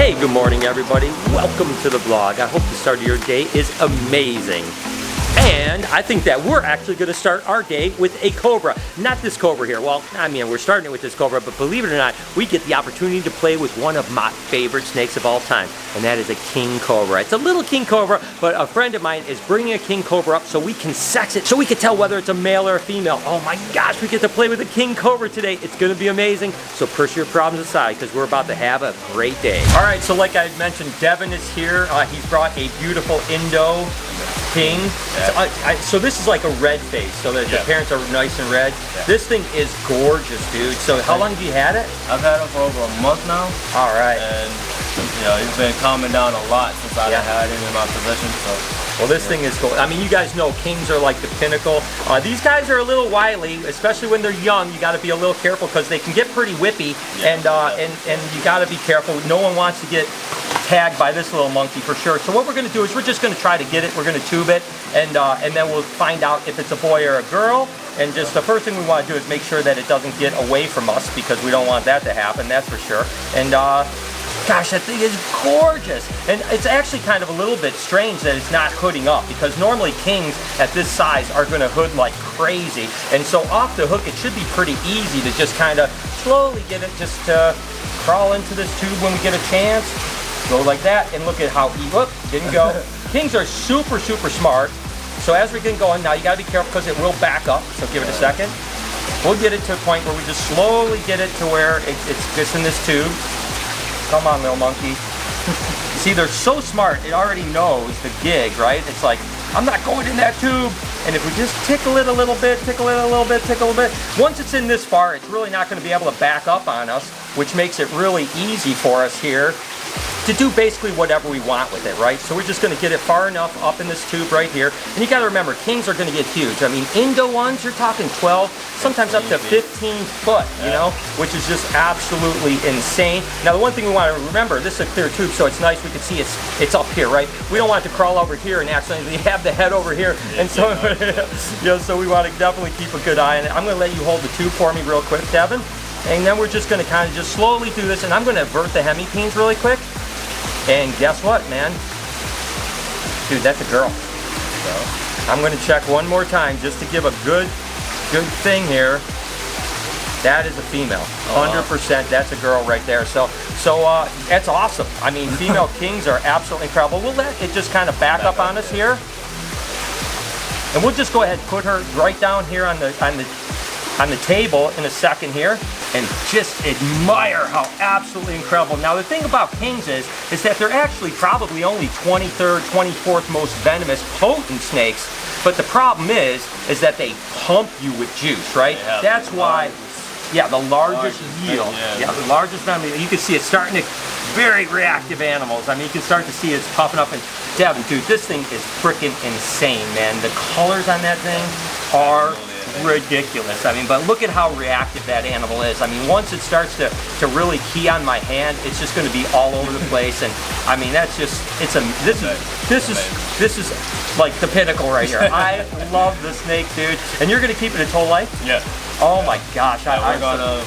Hey, good morning everybody. Welcome to the vlog. I hope the start of your day is amazing. And I think that we're actually going to start our day with a cobra. Not this cobra here. Well, I mean, we're starting it with this cobra, but believe it or not, we get the opportunity to play with one of my favorite snakes of all time, and that is a king cobra. It's a little king cobra, but a friend of mine is bringing a king cobra up so we can sex it, so we can tell whether it's a male or a female. Oh my gosh, we get to play with a king cobra today. It's going to be amazing. So push your problems aside because we're about to have a great day. All right, so like I mentioned, Devin is here. He's brought a beautiful Indo king. Yeah. So this is like a red face, so that the parents are nice and red. Yeah. This thing is gorgeous, dude. So how long have you had it? I've had him for over a month now. All right. And you know, he's been calming down a lot since I had him in my possession. So. Well, this thing is cool. I mean, you guys know kings are like the pinnacle. These guys are a little wily, especially when they're young. You got to be a little careful because they can get pretty whippy, and you got to be careful. No one wants to get tagged by this little monkey for sure. So what we're going to do is we're just going to try to get it. We're going to tube it, and then we'll find out if it's a boy or a girl. And just the first thing we want to do is make sure that it doesn't get away from us because we don't want that to happen. That's for sure. And gosh, that thing is gorgeous. And it's actually kind of a little bit strange that it's not hooding up because normally kings at this size are going to hood like crazy. And so off the hook, it should be pretty easy to just kind of slowly get it just to crawl into this tube when we get a chance. Go like that, and look at how he, whoop, didn't go. Kings are super, super smart. So as we get going, now you gotta be careful because it will back up, so give it a second. We'll get it to a point where we just slowly get it to where it's in this tube. Come on, little monkey. See, they're so smart, it already knows the gig, right? It's like, I'm not going in that tube. And if we just tickle it a little bit, tickle it a little bit, tickle a bit, once it's in this far, it's really not gonna be able to back up on us, which makes it really easy for us here to do basically whatever we want with it, right? So we're just gonna get it far enough up in this tube right here. And you gotta remember, kings are gonna get huge. I mean, Indo ones, you're talking 12, sometimes up to 15 foot, you know, which is just absolutely insane. Now, the one thing we wanna remember, this is a clear tube, so it's nice, we can see it's up here, right? We don't want it to crawl over here and accidentally have the head over here. And so, you know, so we wanna definitely keep a good eye on it. I'm gonna let you hold the tube for me real quick, Devin. And then we're just gonna kind of just slowly do this, and I'm gonna avert the hemipenes really quick. And guess what, man? Dude, that's a girl. So, I'm gonna check one more time just to give a good thing here. That is a female, 100%. That's a girl right there. So that's awesome. I mean, female kings are absolutely incredible. We'll let it just kind of back up on us here, and we'll just go ahead and put her right down here on the table in a second here, and just admire how absolutely incredible. Now the thing about kings is that they're actually probably only 23rd, 24th most venomous, potent snakes, but the problem is that they pump you with juice, right? That's why, the largest yield, the largest venom. You can see it's starting to, very reactive animals. I mean, you can start to see it's puffing up, and Devin, dude, this thing is freaking insane, man. The colors on that thing are ridiculous. I mean, but look at how reactive that animal is. I mean, once it starts to really key on my hand, it's just going to be all over the place. And I mean, that's just, this is like the pinnacle right here. I love the snake, dude. And you're going to keep it its whole life? Yeah. Oh my gosh. We're gonna,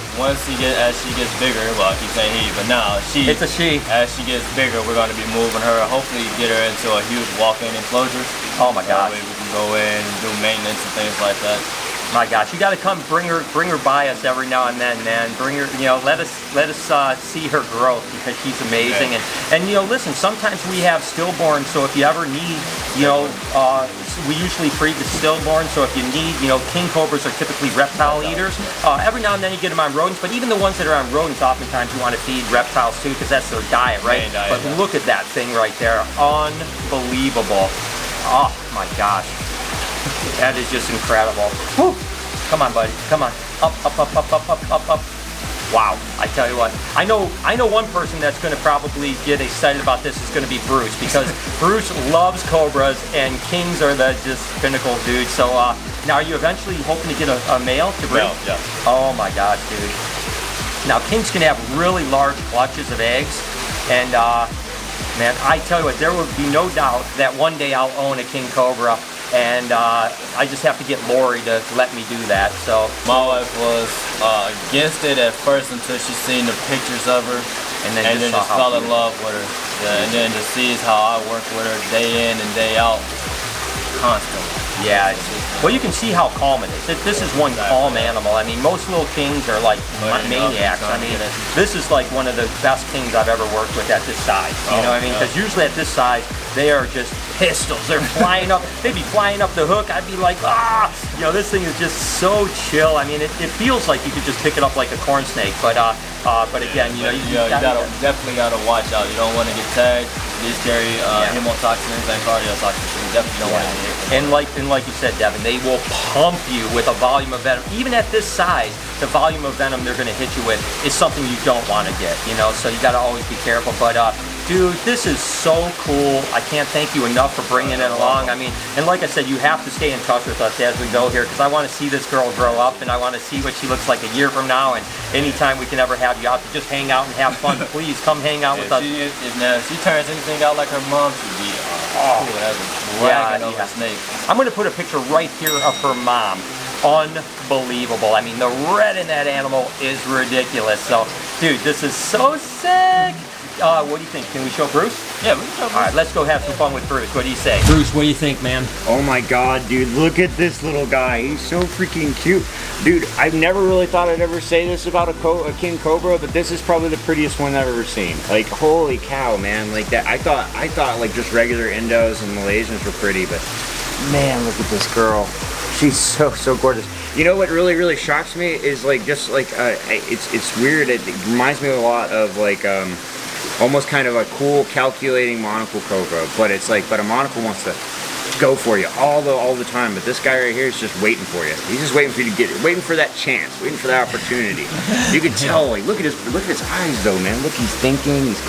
as she gets bigger, well, I keep saying he, but now it's a she. As she gets bigger, we're gonna be moving her, hopefully get her into a huge walk-in enclosure. Oh my gosh. That way we can go in and do maintenance and things like that. My gosh, you got to come bring her by us every now and then, man. Bring her, you know, let us see her growth because she's amazing. And you know, listen, sometimes we have stillborn, so if you ever need, you know, we usually breed the stillborn. So if you need, you know, king cobras are typically reptile eaters. Every now and then you get them on rodents, but even the ones that are on rodents, oftentimes you want to feed reptiles too because that's their diet, right? But look at that thing right there, unbelievable. Oh my gosh. That is just incredible. Whew. Come on, buddy. Come on. Up, up, up, up, up, up, up, up. Wow. I tell you what. I know one person that's going to probably get excited about this is going to be Bruce, because Bruce loves cobras and kings are the just pinnacle dude. So now are you eventually hoping to get a male to breed? Yeah. Oh my gosh, dude. Now kings can have really large clutches of eggs, and man, I tell you what, there will be no doubt that one day I'll own a king cobra. And I just have to get Lori to let me do that. So my wife was against it at first until she seen the pictures of her, and then just fell in love with her. Yeah, and then just sees how I work with her day in and day out, constantly. Yeah, well, you can see how calm it is. This is one calm animal. I mean, most little kings are like maniacs. I mean, this is like one of the best kings I've ever worked with at this size. You know what I mean? Because usually at this size, they are just pistols. They're flying up. They'd be flying up the hook. I'd be like, ah! You know, this thing is just so chill. I mean, it feels like you could just pick it up like a corn snake. But again, you know, you definitely gotta watch out. You don't want to get tagged. These carry hemotoxins and cardiotoxins. So you definitely don't want to get hit. And like you said, Devin, they will pump you with a volume of venom. Even at this size, the volume of venom they're going to hit you with is something you don't want to get. You know, so you got to always be careful. But dude, this is so cool. I can't thank you enough for bringing it along. I mean, and like I said, you have to stay in touch with us as we go here, because I want to see this girl grow up, and I want to see what she looks like a year from now. And anytime we can ever have you out to just hang out and have fun, please come hang out with us. If she turns anything out like her mom, she'd be cool as a dragon over a snake. I'm going to put a picture right here of her mom. Unbelievable. I mean, the red in that animal is ridiculous. So, dude, this is so sick. What do you think? Can we show Bruce? Yeah, we can show Bruce. All right, let's go have some fun with Bruce. What do you say? Bruce, what do you think, man? Oh my god, dude, look at this little guy. He's so freaking cute. Dude, I've never really thought I'd ever say this about a King Cobra, but this is probably the prettiest one I've ever seen. Like, holy cow, man. Like that, I thought like just regular Indos and Malaysians were pretty, but man, look at this girl. She's so gorgeous. You know what really shocks me is like just like it's weird. It reminds me a lot of like almost kind of a cool calculating monocle cobra, but it's like a monocle wants to go for you all the time, but this guy right here is just waiting for you. He's just waiting for you to get it, waiting for that chance, waiting for that opportunity. You can tell, like, look at his eyes though, man. Look, he's thinking, he's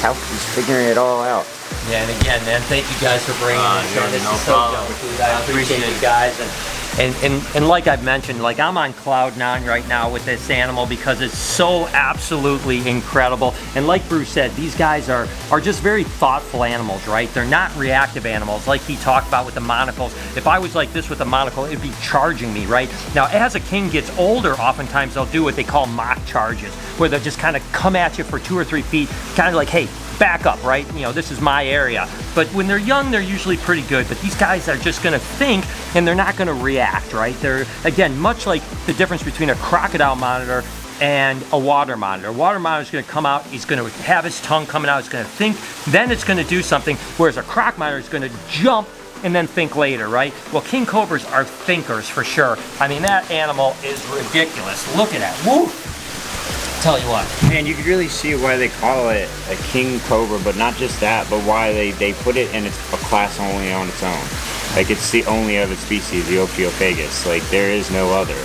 figuring it all out. Yeah, and again, man, thank you guys for bringing this on. This is so dope, dude. I appreciate you guys. And like I've mentioned, like I'm on cloud 9 right now with this animal because it's so absolutely incredible. And like Bruce said, these guys are just very thoughtful animals, right? They're not reactive animals like he talked about with the monocles. If I was like this with a monocle, it'd be charging me, right? Now, as a king gets older, oftentimes they'll do what they call mock charges, where they'll just kind of come at you for 2 or 3 feet, kind of like, hey, back up, right? You know, this is my area. But when they're young, they're usually pretty good. But these guys are just gonna think, and they're not gonna react, right? They're, again, much like the difference between a crocodile monitor and a water monitor. A water monitor is gonna come out, he's gonna have his tongue coming out, he's gonna think, then it's gonna do something, whereas a croc monitor is gonna jump and then think later, right? Well, King Cobras are thinkers for sure. I mean, that animal is ridiculous. Look at that, woo! Tell you what, man, you can really see why they call it a King Cobra, but not just that, but why they put it in a class only on its own. Like, it's the only of its species, the Ophiophagus. Like, there is no other.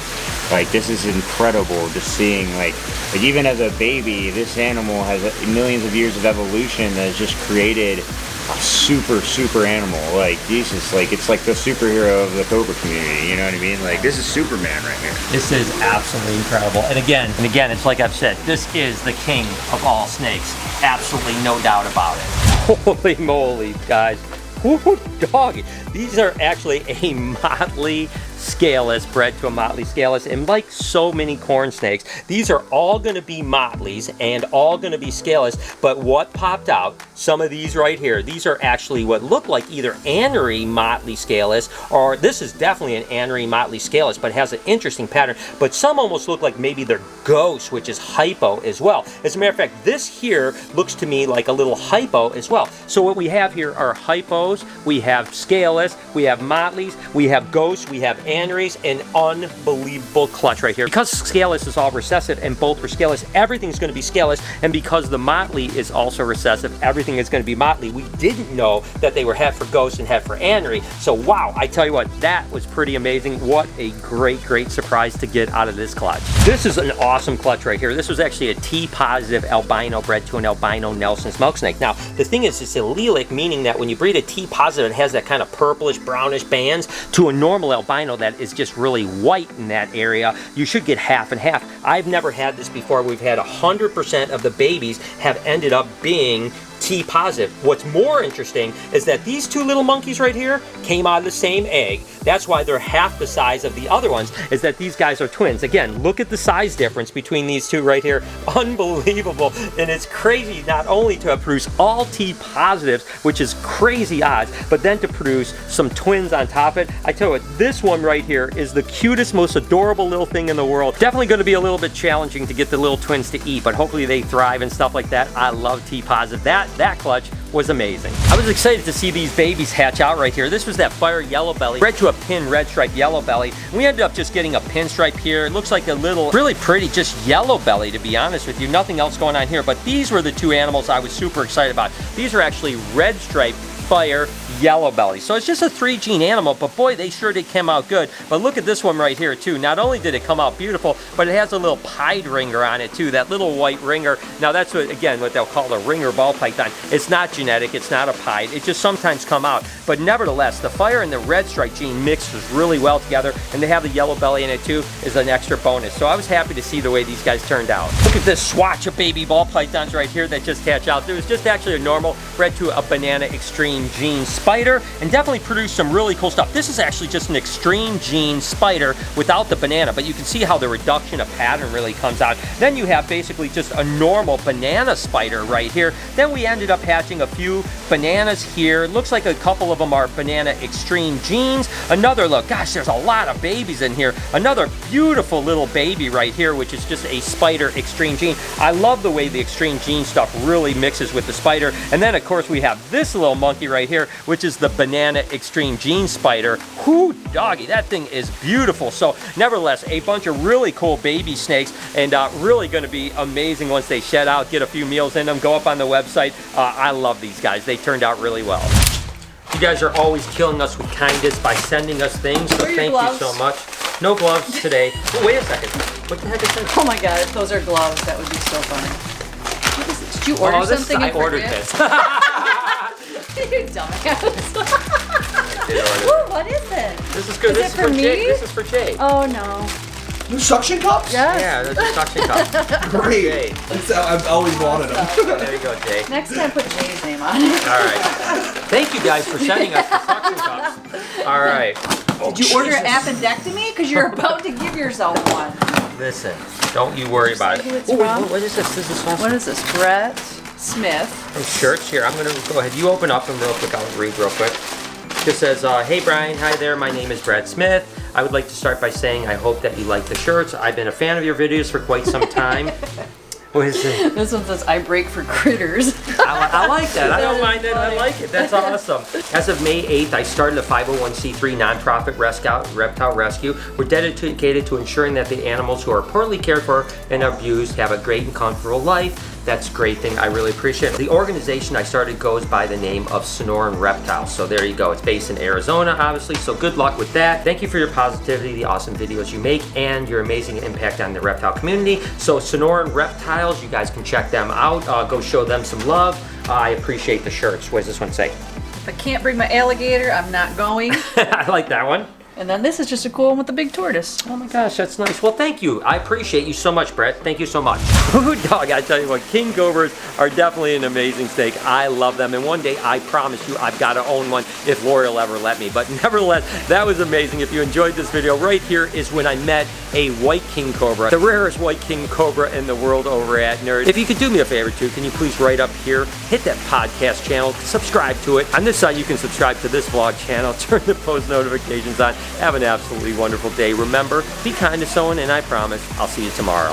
Like, this is incredible, just seeing, like even as a baby, this animal has millions of years of evolution that has just created a super animal. Like, Jesus, like, it's like the superhero of the Cobra community, you know what I mean? Like, this is Superman right here. This is absolutely incredible. And again, it's like I've said, this is the king of all snakes. Absolutely no doubt about it. Holy moly, guys. Woo, doggy. These are actually a motley scaleless, bred to a motley scaleless, and like so many corn snakes, these are all going to be motleys and all going to be scaleless. But what popped out, some of these right here, these are actually what look like either anery motley scaleless, or this is definitely an anery motley scaleless, but it has an interesting pattern. But some almost look like maybe they're ghosts, which is hypo as well. As a matter of fact, this here looks to me like a little hypo as well. So what we have here are hypos, we have scaleless, we have motleys, we have ghosts, we have aneries, an unbelievable clutch right here. Because scaleless is all recessive and both were scaleless, everything's going to be scaleless, and because the motley is also recessive, everything is going to be motley. We didn't know that they were het for ghosts and het for anery. So wow, I tell you what, that was pretty amazing. What a great surprise to get out of this clutch. This is an awesome clutch right here. This was actually a T-positive albino bred to an albino Nelson's milk snake. Now, the thing is, it's allelic, meaning that when you breed a T-positive, it has that kind of purplish, brownish bands, to a normal albino that is just really white in that area. You should get half and half. I've never had this before. We've had 100% of the babies have ended up being T positive. What's more interesting is that these two little monkeys right here came out of the same egg. That's why they're half the size of the other ones, is that these guys are twins. Again, look at the size difference between these two right here. Unbelievable. And it's crazy not only to produce all T positives, which is crazy odds, but then to produce some twins on top of it. I tell you what, this one right here is the cutest, most adorable little thing in the world. Definitely going to be a little bit challenging to get the little twins to eat, but hopefully they thrive and stuff like that. I love T positive. That clutch was amazing. I was excited to see these babies hatch out right here. This was that fire yellow belly, bred to a pin red stripe yellow belly. And we ended up just getting a pinstripe here. It looks like a little, really pretty, just yellow belly, to be honest with you. Nothing else going on here, but these were the two animals I was super excited about. These are actually red stripe fire yellow belly. So it's just a 3-gene animal, but boy, they sure did come out good. But look at this one right here too. Not only did it come out beautiful, but it has a little pied ringer on it too, that little white ringer. Now that's what, again, what they'll call a ringer ball python. It's not genetic, it's not a pied, it just sometimes come out. But nevertheless, the fire and the red stripe gene mixes really well together, and they have the yellow belly in it too, is an extra bonus. So I was happy to see the way these guys turned out. Look at this swatch of baby ball pythons right here that just hatch out. There was just actually a normal bred to a banana extreme gene spider, and definitely produced some really cool stuff. This is actually just an extreme gene spider without the banana, but you can see how the reduction of pattern really comes out. Then you have basically just a normal banana spider right here. Then we ended up hatching a few bananas here. Looks like a couple of them are banana extreme genes. Another look, gosh, there's a lot of babies in here. Another beautiful little baby right here, which is just a spider extreme gene. I love the way the extreme gene stuff really mixes with the spider. And then of course we have this little monkey right here, which is the banana extreme gene spider. Whoo, doggy, that thing is beautiful. So nevertheless, a bunch of really cool baby snakes, and really going to be amazing once they shed out, get a few meals in them, go up on the website. I love these guys. They turned out really well. You guys are always killing us with kindness by sending us things, so thank you so much. No gloves today. Oh, wait a second. What the heck is that? Oh my god, if those are gloves, that would be so funny. Did you order something? I ordered this. You dumbass. Ooh, what is it? This is good. Is it for me? Jay. This is for Jay. Oh no. You suction cups? Yes. Yeah, that's a suction cup. Great. I've always wanted them. There you go, Jay. Next time, put Jay's name on it. All right. Thank you guys for sending us the suction cups. All right. Did you order an appendectomy? Because you're about to give yourself one. Listen, don't you worry about it. Who it's from? What is this? This is What is this? Brett Smith. from shirts here. I'm gonna go ahead. You open up them real quick. I'll read real quick. Just says, hey Brian, hi there. My name is Brett Smith. I would like to start by saying I hope that you like the shirts. I've been a fan of your videos for quite some time. What is it? This one says, I break for critters. I like that. I don't mind that. I like it. That's awesome. As of May 8th, I started a 501c3 nonprofit reptile rescue. We're dedicated to ensuring that the animals who are poorly cared for and abused have a great and comfortable life. That's a great thing. I really appreciate it. The organization I started goes by the name of Sonoran Reptiles. So there you go. It's based in Arizona, obviously. So good luck with that. Thank you for your positivity, the awesome videos you make, and your amazing impact on the reptile community. So Sonoran Reptiles, you guys can check them out. Go show them some love. I appreciate the shirts. What does this one say? If I can't bring my alligator, I'm not going. I like that one. And then this is just a cool one with the big tortoise. Oh my gosh, that's nice. Well, thank you. I appreciate you so much, Brett. Thank you so much. Dog, I tell you what, King Cobras are definitely an amazing snake. I love them. And one day, I promise you, I've got to own one if Lori will ever let me. But nevertheless, that was amazing. If you enjoyed this video, right here is when I met a white King Cobra, the rarest white King Cobra in the world over at Nerd. If you could do me a favor too, can you please right up here, hit that podcast channel, subscribe to it. On this side, you can subscribe to this vlog channel, turn the post notifications on. Have an absolutely wonderful day. Remember, be kind to someone, and I promise I'll see you tomorrow.